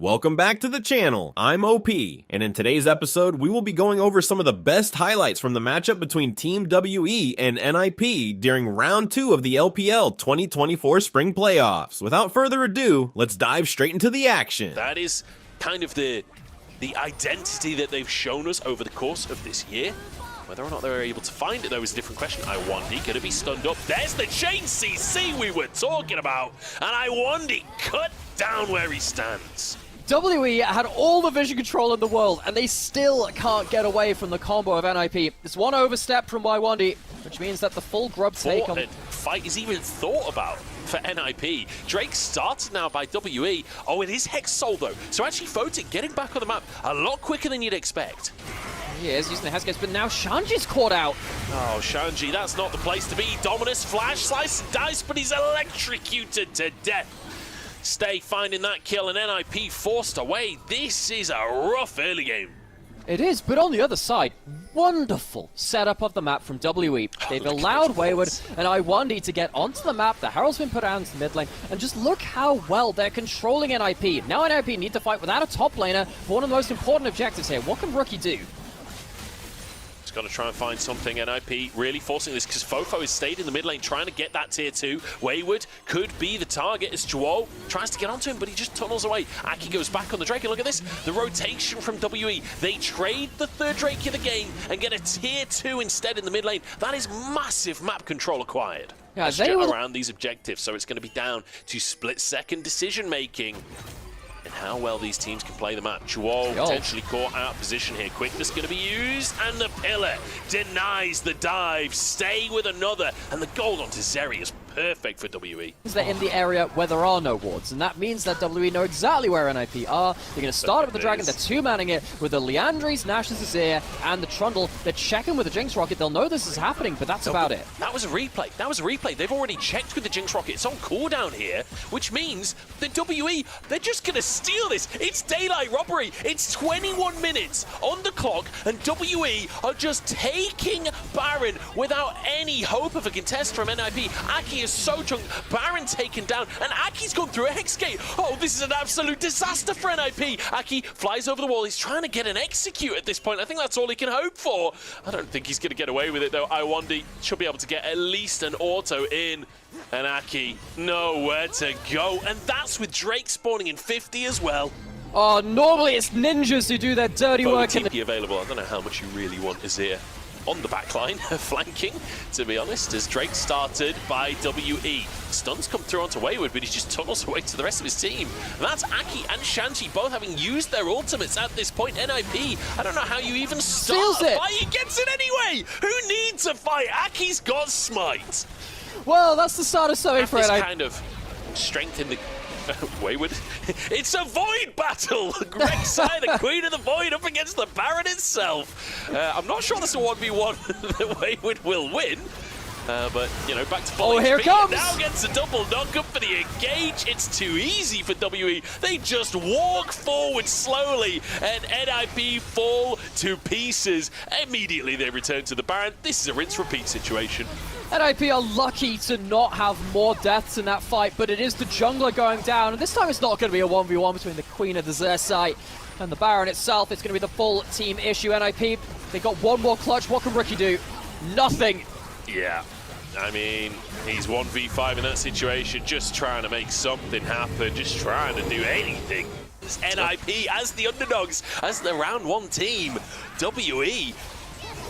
Welcome back to the channel, I'm OP, and in today's episode, we will be going over some of the best highlights from the matchup between Team WE and NIP during Round 2 of the LPL 2024 Spring Playoffs. Without further ado, let's dive straight into the action. That is kind of the identity that they've shown us over the course of this year. Whether or not they were able to find it, though, is a different question. HUYY going to be stunned up. There's the chain CC we were talking about, and HUYY cut down where he stands. WE had all the vision control in the world, and they still can't get away from the combo of NIP. It's one overstep from HUYY, which means that the full grub take on... Fight is even thought about for NIP. Drake started now by WE. Oh, it is Hex Soul, though. So actually, ďoťing getting back on the map a lot quicker than you'd expect. He is using the Hexgates, but now Shanji's caught out. Oh, Shanji, that's not the place to be. Dominus, flash, slice, and dice, but he's electrocuted to death. Stay finding that kill, and NIP forced away. This is a rough early game. It is, but on the other side, wonderful setup of the map from WE. They've allowed HUYY and HUYY to get onto the map. The Herald's been put out into the mid lane, and just look how well they're controlling NIP. Now NIP need to fight without a top laner for one of the most important objectives here. What can Rookie do? He's got to try and find something. NIP really forcing this because Fofo has stayed in the mid lane trying to get that tier 2. HUYY could be the target as ChàO tries to get onto him, but he just tunnels away. Aki goes back on the Drake, and look at this. The rotation from WE. They trade the third Drake in the game and get a tier 2 instead in the mid lane. That is massive map control acquired. Yeah, they will... around these objectives, so it's going to be down to split-second decision-making. And how well these teams can play the map. ChàO potentially caught out of position here. Quickness going to be used, and the pillar denies the dive. Stay with another, and the gold onto Zeri is perfect for WE. They're in the area where there are no wards, and that means that WE know exactly where NIP are. They're going to start up with the Dragon. They're two-manning it with the Liandry's, Nash's Azir, and the Trundle. They're checking with the Jinx Rocket. They'll know this is happening, but that's about it. That was a replay. That was a replay. They've already checked with the Jinx Rocket. It's on cooldown here, which means that WE, they're just going to steal this. It's daylight robbery. It's 21 minutes on the clock, and WE are just taking Baron without any hope of a contest from NIP. Aki is so drunk. Baron taken down, and Aki's gone through a Hex Gate. Oh, this is an absolute disaster for NIP. Aki flies over the wall. He's trying to get an execute at this point. I think that's all he can hope for. I don't think he's going to get away with it, though. HUYY should be able to get at least an auto in. And Aki, nowhere to go. And that's with Drake spawning in 50 as well. Oh, normally it's ninjas who do their dirty work. TP available. I don't know how much you really want Azir on the backline, flanking, to be honest, as Drake started by WE. Stuns come through onto HUYY, but he just tunnels away to the rest of his team. And that's Aki and Shanji both having used their ultimates at this point. NIP, I don't know how you even start a fight. He gets it anyway! Who needs a fight? Aki's got smite. Well, that's the start of something for NIP. Kind of strength in the... HUYY. It's a Void battle! Rek'Sai, the Queen of the Void, up against the Baron itself. I'm not sure that's a 1v1 that HUYY will win. But, you know, back to full HP. Here it comes! Now gets a double knock-up for the engage. It's too easy for WE. They just walk forward slowly, and NIP fall to pieces. Immediately they return to the Baron. This is a rinse-repeat situation. NIP are lucky to not have more deaths in that fight, but it is the jungler going down, and this time it's not going to be a 1v1 between the Queen of the Xerxite and the Baron itself. It's going to be the full team issue. NIP, they got one more clutch. What can Rookie do? Nothing. Yeah. I mean, he's 1v5 in that situation, just trying to make something happen, just trying to do anything. It's NIP as the underdogs, as the round 1 team. WE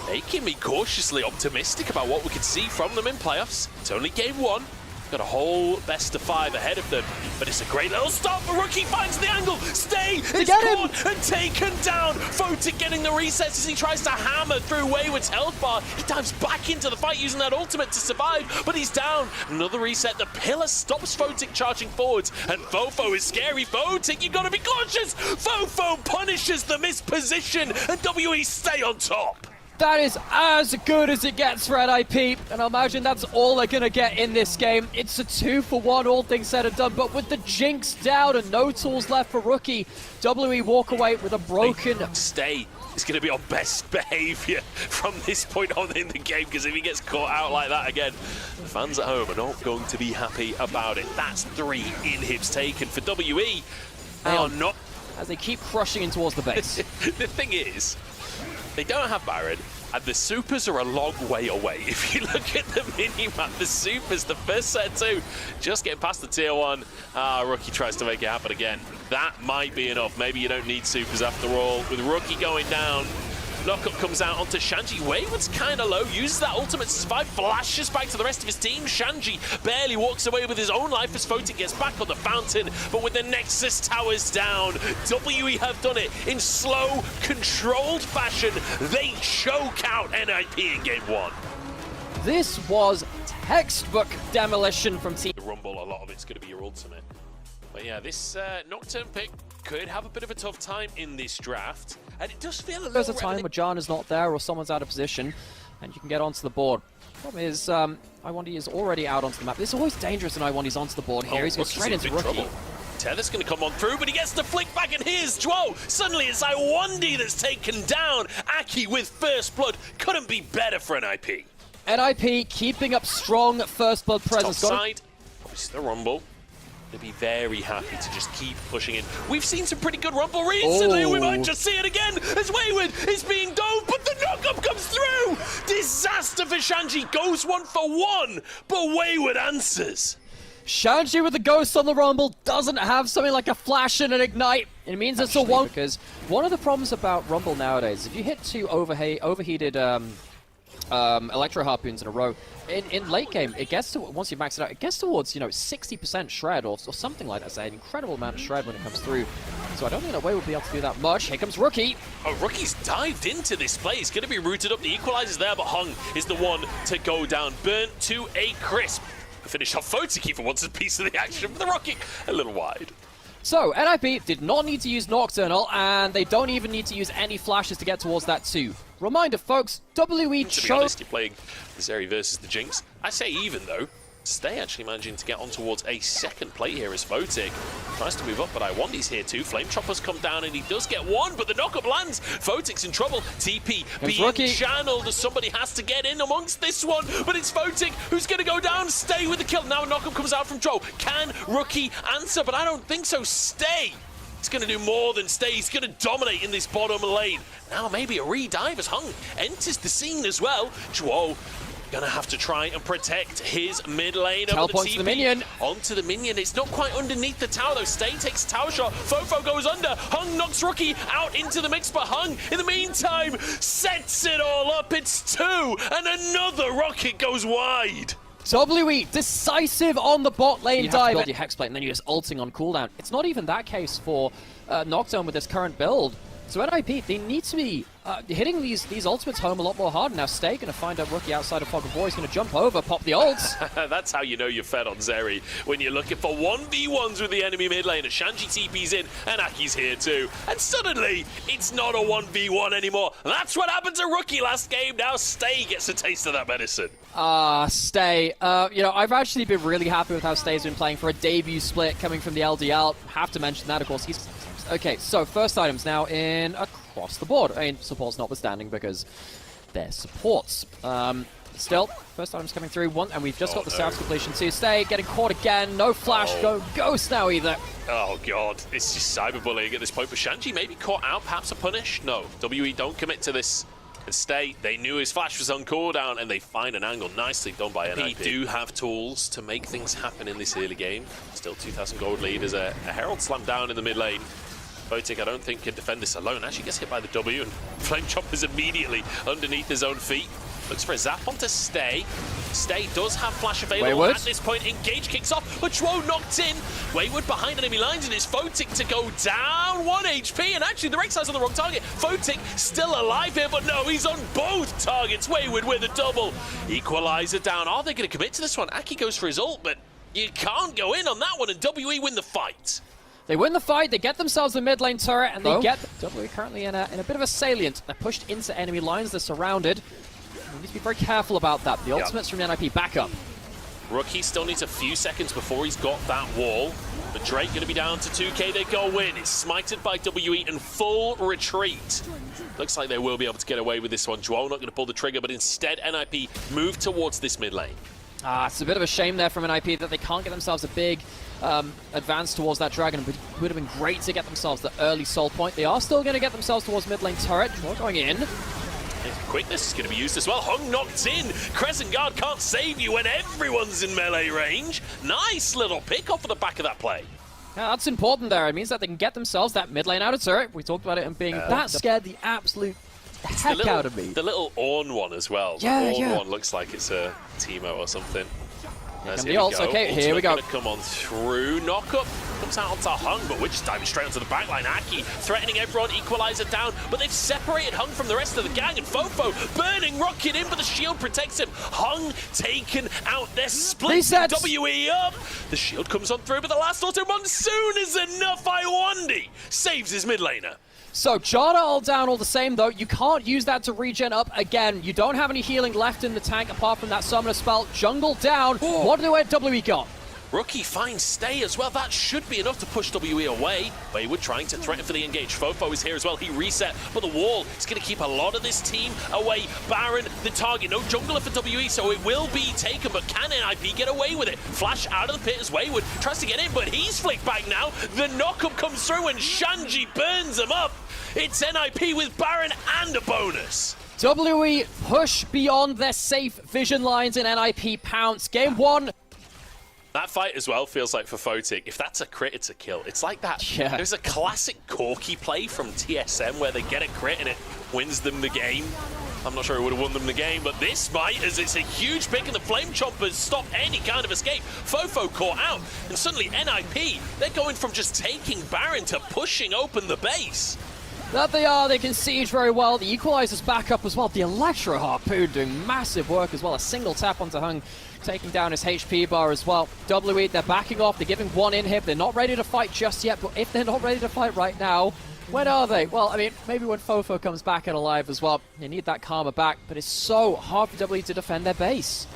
making me cautiously optimistic about what we could see from them in playoffs. It's only game 1. Got a whole best of 5 ahead of them, but it's a great little start for Rookie. Finds the angle. Stay is caught and taken down. ďoťing getting the resets as he tries to hammer through HUYY's health bar. He dives back into the fight using that ultimate to survive, but he's down. Another reset. The pillar stops ďoťing charging forwards, and Fofo is scary. ďoťing, you gotta be cautious. Fofo punishes the misposition, and WE stay on top. That is as good as it gets for NIP, and I imagine that's all they're going to get in this game. It's a 2-for-1, all things said and done, but with the Jinx down and no tools left for Rookie, WE walk away with a broken... Stay is going to be on best behavior from this point on in the game, because if he gets caught out like that again, the fans at home are not going to be happy about it. That's 3 inhibs taken for WE. They are not as they keep crushing in towards the base. The thing is, they don't have Baron, and the supers are a long way away. If you look at the mini-map, the supers, the first set two, just getting past the tier 1. Rookie tries to make it happen again. That might be enough. Maybe you don't need supers after all. With Rookie going down, knockup comes out onto Shanji. Wayward's kind of low, uses that ultimate to survive, flashes back to the rest of his team. Shanji barely walks away with his own life as photic gets back on the fountain, but with the Nexus towers down, WE have done it in slow, controlled fashion. They choke out NIP in game 1. This was textbook demolition from Team. The Rumble, a lot of it's going to be your ultimate. But yeah, this Nocturne pick could have a bit of a tough time in this draft. And it does feel a little... There's a time where Janna's not there or someone's out of position, and you can get onto the board. Problem is, iWondy is already out onto the map. This is always dangerous when iWondy's onto the board here. He's going straight into Rookie. Trouble. Tether's going to come on through, but he gets the flick back, and here's Joe. Suddenly it's iWondy that's taken down. Aki with first blood. Couldn't be better for NIP. NIP keeping up strong first blood presence. Top side, obviously the Rumble. They'd be very happy to just keep pushing in. We've seen some pretty good Rumble recently. We might just see it again as Wayward is being dove, but the knockup comes through. Disaster for Shanji. Goes 1 for 1, but Wayward answers. Shanji with the ghost on the Rumble doesn't have something like a flash and an ignite. It means it's a one. Because one of the problems about Rumble nowadays, if you hit 2 overheated Electro Harpoons in a row, in late game, it gets to, once you've maxed it out, it gets towards, 60% shred or something like that. It's an incredible amount of shred when it comes through. So I don't think that Way will be able to do that much. Here comes Rookie. Oh, Rookie's dived into this play. He's going to be rooted up. The equalizer's there, but Hung is the one to go down. Burnt to a crisp. Finish off Photic for once a piece of the action for the Rocket. A little wide. So, NIP did not need to use Nocturnal, and they don't even need to use any flashes to get towards that too. Reminder, folks, WE chose... To be honest, you're playing the Zeri versus the Jinx. I say even, though. Stay actually managing to get on towards a second play here as Photic tries to move up, but iWondy's here too. Flame Chopper's come down and he does get one, but the knockup lands. Photic's in trouble. TP being channeled as somebody has to get in amongst this one, but it's Photic who's going to go down. Stay with the kill. Now a knockup comes out from Joe. Can Rookie answer? But I don't think so. Stay. He's going to do more than stay. He's going to dominate in this bottom lane. Now maybe a re-dive as Hung enters the scene as well. Joe gonna have to try and protect his mid lane. Teleport to the minion. Onto the minion. It's not quite underneath the tower though. Stay takes tower shot. Fofo goes under. Hung knocks Rookie out into the mix, but Hung, in the meantime, sets it all up. It's 2, and another rocket goes wide. WE decisive on the bot lane dive. You build your Hexblade and then you're just ulting on cooldown. It's not even that case for Nocturne with this current build. So NIP, they need to be hitting these ultimates home a lot more hard. Now Stay going to find a Rookie outside of Fog of War. He's going to jump over, pop the ults. That's how you know you're fed on Zeri, when you're looking for 1v1s with the enemy mid lane. Shanji TP's in, and Aki's here too. And suddenly, it's not a 1v1 anymore. That's what happened to Rookie last game. Now Stay gets a taste of that medicine. Stay. I've actually been really happy with how Stay's been playing for a debut split coming from the LDL. Have to mention that, of course. He's... Okay, so first items now in across the board. I mean, supports notwithstanding because they're supports. Still, first items coming through. One, and we've just got the South completion too. Stay getting caught again. No flash, no ghost now either. Oh god, it's just cyberbullying at this point. But Shanji maybe caught out, perhaps a punish. No, WE don't commit to this. And Stay, they knew his flash was on cooldown, and they find an angle. Nicely done by NIP. They do have tools to make things happen in this early game. Still 2,000 gold lead as a Herald slammed down in the mid lane. Photic, I don't think, can defend this alone. Actually gets hit by the W, and Flame Chopper's immediately underneath his own feet. Looks for a zap onto Stay. Stay does have flash available at this point. Engage kicks off, but Chwo knocked in. Wayward behind enemy lines, and it's Photic to go down 1 HP. And actually, the Rek'Sai's on the wrong target. Photic still alive here, but no, he's on both targets. Wayward with a double. Equalizer down. Are they going to commit to this one? Aki goes for his ult, but you can't go in on that one, and WE win the fight. They win the fight, they get themselves a mid lane turret, and they get WE currently in a bit of a salient. They're pushed into enemy lines, they're surrounded. We need to be very careful about that. The ultimates from the NIP back up. Rookie still needs a few seconds before he's got that wall. But Drake going to be down to 2k, they go in. It's smited by WE in full retreat. Looks like they will be able to get away with this one. Joel not going to pull the trigger, but instead NIP move towards this mid lane. It's a bit of a shame there from NIP that they can't get themselves a big advance towards that dragon. It would have been great to get themselves the early soul point. They are still going to get themselves towards mid lane turret. More going in. Quickness is going to be used as well. Hung knocked in. Crescent Guard can't save you when everyone's in melee range. Nice little pick off of the back of that play. Yeah, that's important there. It means that they can get themselves that mid lane out of turret. We talked about it and being that scared the absolute heck out of me. The little Ornn one as well. Yeah, the Ornn one looks like it's a Teemo or something. The ults. Okay, here we go. Come on through. Knock up comes out onto Hung, but we're just diving straight onto the backline. Aki threatening everyone, equalizer down, but they've separated Hung from the rest of the gang, and Fofo burning Rocket in, but the shield protects him. Hung taken out. They're splitting WE up. The shield comes on through, but the last auto monsoon is enough. HUYliwondi saves his mid laner. So, Janna all down all the same, though. You can't use that to regen up again. You don't have any healing left in the tank apart from that summoner spell. Jungle down. Ooh. What do WE got? Rookie finds stay as well. That should be enough to push WE away. Wayward trying to threaten for the engage. Fofo is here as well. He reset, but the wall is going to keep a lot of this team away. Baron, the target. No jungler for WE, so it will be taken, but can NIP get away with it? Flash out of the pit as Wayward tries to get in, but he's flicked back now. The knockup comes through and Shanji burns him up. It's NIP with Baron and a bonus. WE push beyond their safe vision lines in NIP pounce. Game 1. That fight as well feels like for ďociNG, if that's a crit, it's a kill. It's like that. Yeah. There's a classic Corky play from TSM where they get a crit and it wins them the game. I'm not sure it would have won them the game, but this might, as it's a huge pick and the Flame Chompers stop any kind of escape. Fofo caught out, and suddenly NIP, they're going from just taking Baron to pushing open the base. That they are, they can siege very well. The equalizer's back up as well. The Electro Harpoon doing massive work as well. A single tap onto Hung, taking down his HP bar as well. WE, they're backing off. They're giving one inhib. They're not ready to fight just yet, but if they're not ready to fight right now, when are they? Well, I mean, maybe when Fofo comes back and alive as well. They need that karma back, but it's so hard for WE to defend their base.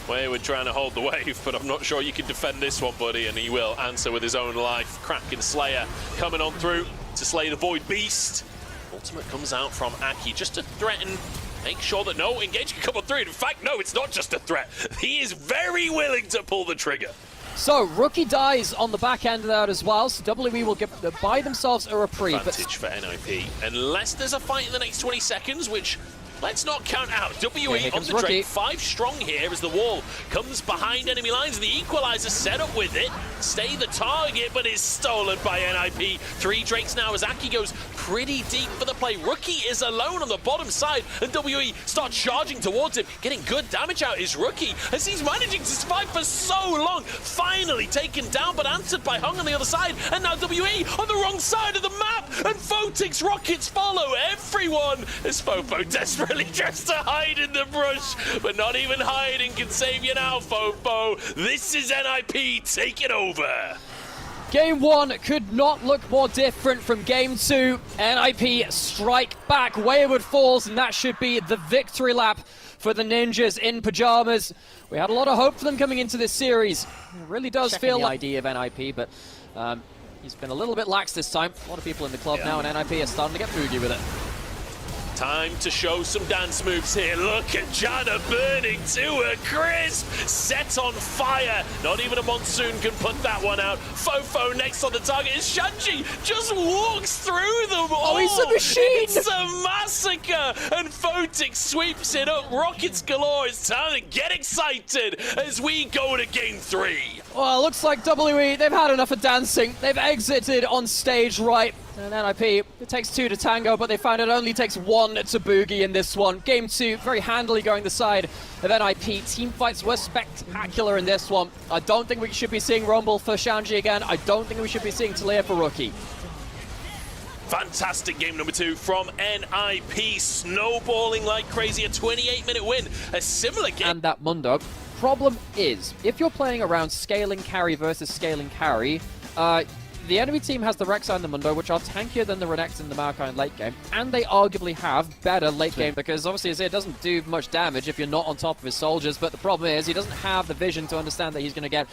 Wayward trying to hold the wave, but I'm not sure you can defend this one, buddy, and he will answer with his own life. Kraken Slayer coming on through to slay the Void Beast. Ultimate comes out from Aki just to threaten, make sure that no engage can come on through. In fact, no, it's not just a threat. He is very willing to pull the trigger. So, Rookie dies on the back end of that as well, so WE will buy themselves a reprieve. Advantage for NIP, unless there's a fight in the next 20 seconds, which... let's not count out. WE on the Drake, 5 strong here as the wall comes behind enemy lines. The equalizer set up with it. Stay the target, but is stolen by NIP. 3 Drakes now as Aki goes pretty deep for the play. Rookie is alone on the bottom side, and WE start charging towards him. Getting good damage out is Rookie, as he's managing to survive for so long. Finally taken down, but answered by Hung on the other side. And now WE on the wrong side of the map, and ďociNG's rockets follow everyone as Fofo desperately tries to hide in the brush, but not even hiding can save you now, Fofo. This is NIP taking over. Game 1 could not look more different from Game 2. NIP strike back, Wayward falls, and that should be the victory lap for the Ninjas in pajamas. We had a lot of hope for them coming into this series. It really does feel like the idea of NIP, but he's been a little bit lax this time. A lot of people in the club now, and NIP are starting to get boogie with it. Time to show some dance moves here. Look at Janna burning to a crisp. Set on fire. Not even a monsoon can put that one out. Fofo next on the target is Shanji. Just walks through them all. Oh, he's a machine. It's a massacre. And ďociNG sweeps it up. Rockets galore. It's time to get excited as we go to Game 3. Well, it looks like WE, they've had enough of dancing. They've exited on stage right. And NIP, it takes 2 to tango, but they find it only takes 1 to boogie in this one. Game 2, very handily going the side of NIP. Team fights were spectacular in this one. I don't think we should be seeing Rumble for Shanji again. I don't think we should be seeing Talia for Rookie. Fantastic game number 2 from NIP. Snowballing like crazy. A 28-minute win. A similar game. And that Mundo. Problem is, if you're playing around scaling carry versus scaling carry, the enemy team has the Rek'Sai and the Mundo, which are tankier than the Renekton and the Maokai in late game, and they arguably have better late game, because obviously Azir doesn't do much damage if you're not on top of his soldiers, but the problem is he doesn't have the vision to understand that he's going to get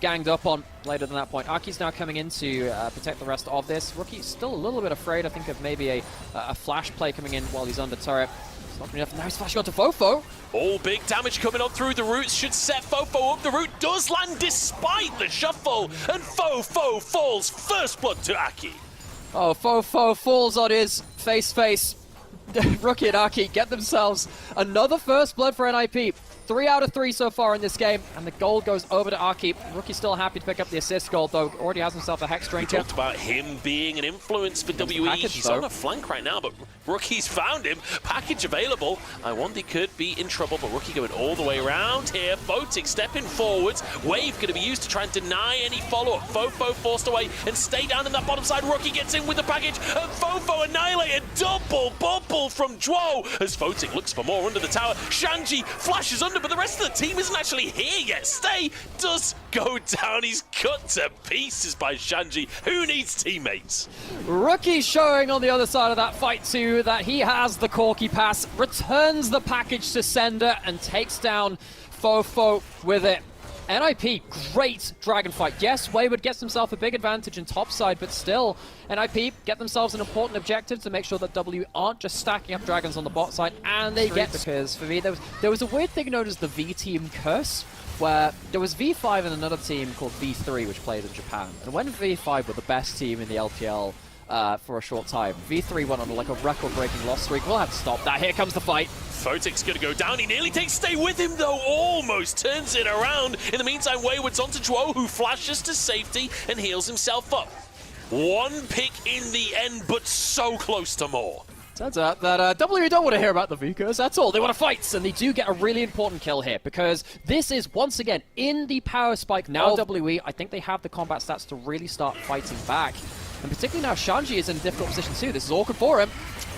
ganged up on later than that point. Aki's now coming in to protect the rest of this. Rookie's still a little bit afraid, I think, of maybe a flash play coming in while he's under turret. It's not enough. Now he's flashing onto Fofo. All big damage coming on through the roots should set Fofo up. The root does land despite the shuffle, and Fofo falls first blood to Aki. Oh, Fofo falls on his face. Rookie and Aki get themselves another first blood for NIP. 3 out of 3 so far in this game, and the gold goes over to Aki. Rookie's still happy to pick up the assist gold, though. Already has himself a Hex Drink. We talked about him being an influence for WE. He's on a flank right now, but Rookie's found him. Package available. I wonder he could be in trouble, but Rookie going all the way around here. ďutiNG stepping forwards. Wave going to be used to try and deny any follow-up. Fofo forced away and stay down in that bottom side. Rookie gets in with the package, and Fofo annihilated. Double bubble from ďuoh as ďutiNG looks for more under the tower. Shanji flashes under, but the rest of the team isn't actually here yet. Stay does go down. He's cut to pieces by Shanji. Who needs teammates? Rookie showing on the other side of that fight too that he has the Corky pass, returns the package to sender, and takes down Fofo with it. NIP, great dragon fight. Yes, WayWood gets himself a big advantage in top side, but still, NIP get themselves an important objective to make sure that W aren't just stacking up dragons on the bot side, and they get, because for me, there was a weird thing known as the V-Team curse, where there was V5 and another team called V3, which played in Japan. And when V5 were the best team in the LPL for a short time, V3 went on like a record-breaking loss streak. We'll have to stop that. Here comes the fight. ďutiNG's gonna go down. He nearly takes stay with him though. Almost turns it around. In the meantime, WayWood's onto ďuoh, who flashes to safety and heals himself up. One pick in the end, but so close to more. Turns out that W don't want to hear about the V-Curse at all. They want to fight, and they do get a really important kill here, because this is, once again, in the power spike. Now WE, I think they have the combat stats to really start fighting back. And particularly now, Shanji is in a difficult position too. This is awkward for him.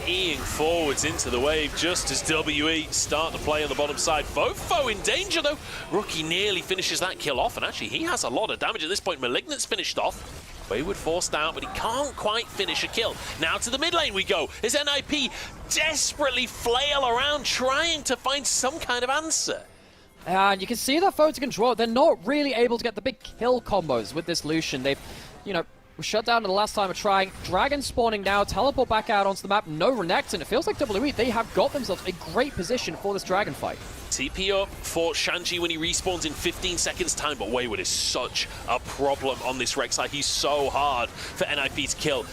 Eeing forwards into the wave just as WE start to play on the bottom side. Fofo in danger though. Rookie nearly finishes that kill off, and actually he has a lot of damage at this point. Malignant's finished off. WayWood forced out, but he can't quite finish a kill. Now to the mid lane we go, as NIP desperately flail around trying to find some kind of answer. And you can see that ďutiNG and ďuoh, they're not really able to get the big kill combos with this Lucian. They've, were shut down the last time of trying. Dragon spawning now, teleport back out onto the map, no Renekton. It feels like WE, they have got themselves a great position for this dragon fight. TP up for Shanji when he respawns in 15 seconds time, but WayWood is such a problem on this Rek'Sai. He's so hard for NIP to kill.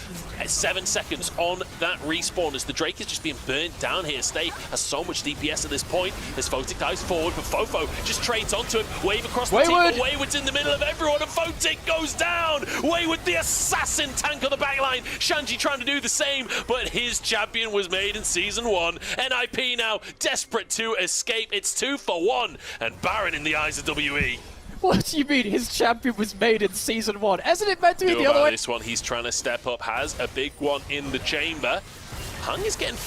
7 seconds on that respawn as the Drake is just being burnt down here. Stay has so much DPS at this point as ďutiNG dives forward, but Fofo just trades onto him. Wave across the team, but WayWood's in the middle of everyone, and ďutiNG goes down. WayWood, the assassin tank on the backline. Shanji trying to do the same, but his champion was made in Season 1. NIP now desperate to escape. It's 2 for 1, and Baron in the eyes of WE. What do you mean his champion was made in Season 1? Isn't it meant to be the other way? This one, he's trying to step up, has a big one in the chamber. HUYnh is getting